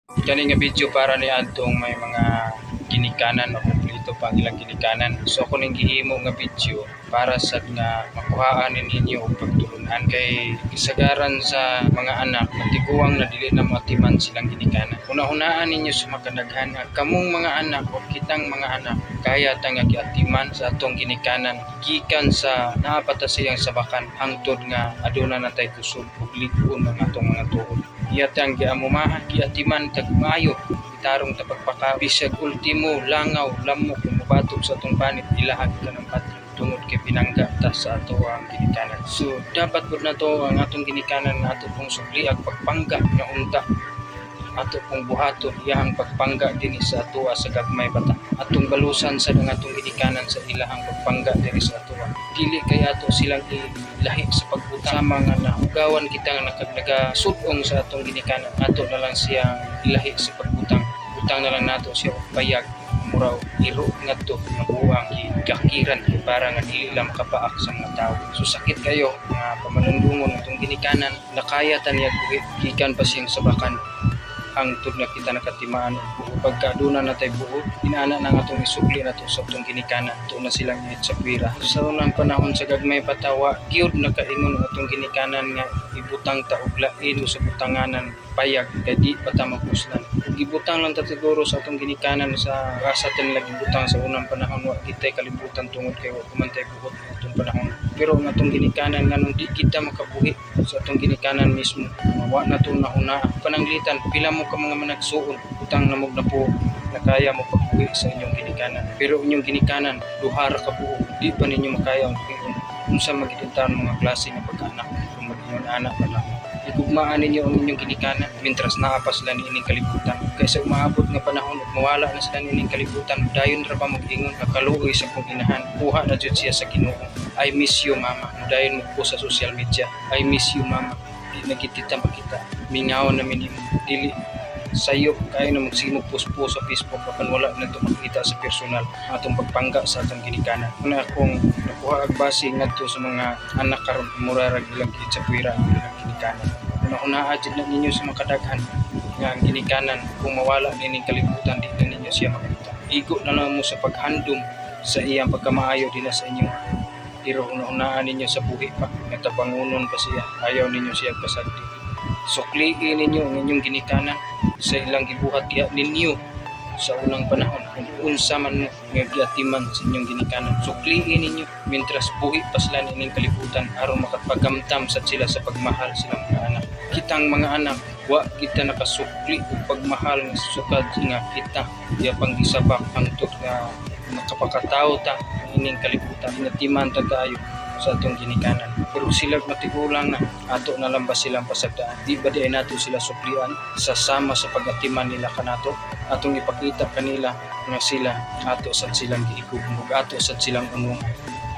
Kani nga video para ni adtong may mga ginikanan o kompleto pa ang ilang ginikanan. So ako ning gihimo nga video para sad nga makuhaan ninyo og pagtulunan kay kisagaran sa mga anak matiguang na dili na matiman silang ginikanan. Una-unaan ninyo sa makadaghan kamong mga anak o kitang mga anak kaya ta nga giatiman sa atong ginikanan gikan sa naapata siyang sabakan hangtod nga aduna natay kusog ug lig-on ang atong mga tuod. Iyatang giamumahan giatiman tag maayo tarong tapagpaka bisag ultimo langaw lamok mubatog sa atong panit ilahag ka ng patri tungod kay pinangga ta sa ato ang ginikanan. So dapat pud na to ang atong ginikanan nga ato pong sukli ang pagpangga nga unta ato pong buhaton iyang pagpangga dinhi sa ato sa gagmay bata atong balusan sa atong ginikanan sa ilahang pagpangga dinhi sa ato dili kay ato silang ilahi sa pagbutang sama nga nahugawan kita nga nagasud-ong sa atong ginikanan ato na lang siyang ilahi sa pagbutang utang na lang nato siya og payag mura iro ngadto nga buang gigakiran para nga dili lang makapaak sa mga tawo. So sakit kayo nga pamanundungon atong ginikanan nakaya ta niya gikan pa siyang sabakan hangtod na kita nakatimaan pagkaduna na tay buot inaana na nga atong isukli na to sa atong ginikanan to na silang itsapwira sa unang panahon sa gagmay patawa gyud nakaingon ang atong ginikanan nga ibutang ta og lain sa butanganan payag kay di pa ta mapuslan gibutang lang ta siguro sa atong ginikanan sa rasa tan lagi butang sa unang panahon wa kitay kalibutan tungod kay wa kumantay buot atong panahon pero ang atong ginikanan nganong di kita makabuhi sa atong ginikanan mismo wa na to nauna pananglitan pila mo ka mga managsuon utang namog na po na kaya mo pagbuhi sa inyong ginikanan pero inyong ginikanan duha ra ka buo di pa ninyo makaya ang buhion unsa magitintahan mga klase nga pagkaanak kung mag-ingon anak pa lang igugmaan ninyo ang inyong ginikanan mintras naa pa sila niining kalibutan kaysa umaabot nga panahon ug mawala na sila niining kalibutan dayon ra ba mag-ingon nga kaluoy sa kong inahan kuha na jud siya sa Ginoo I miss you mama dayon mo po sa social media I miss you mama di nagitita makita mingaw na minimo dili sayo kayo na magsimog post-po sa Facebook apan wala na ito makita sa personal atong pagpangga sa atong ginikanan. Una akong nakuha ag base ngadto sa mga anak karon murarag ilang gitsapwira ang ilang ginikanan. Una adjud na ninyo sa makadaghan nga ang ginikanan kung mawala nining kalibutan di na ninyo siya makita. Igo na lang mo sa paghandom sa iyang pagkamaayo din sa inyo. Pero una-unaan ninyo sa buhi pa natapangunon pa siya ayaw ninyo siya pasagdi. Sukliin ninyo ang inyong ginikanan sa ilang gibuhat ninyo sa unang panahon kung unsa man nga giatiman sa inyong ginikanan. Sukliin ninyo mintras buhi pa sila nining kalibutan aron makapagamtam sa sila sa pagmahal silang mga anak. Kitang mga anak wa kita nakasukli og pagmahal nga sukad nga kita iya pang gisabak hangtod nga makapakatawo ta ining kalibutan inatiman ta kaayo sa atong ginikanan pero sila matigulang na ato na lang ba silang pasagdaan di ba di ay nato sila suplian sa sama sa pagatiman nila kanato atong ipakita kanila nga sila ato sad silang giigugmog ato sad silang ungong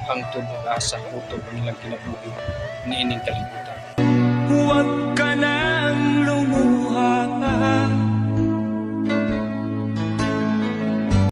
hangtod asa uto nilang kinabuhi niining kalibutan.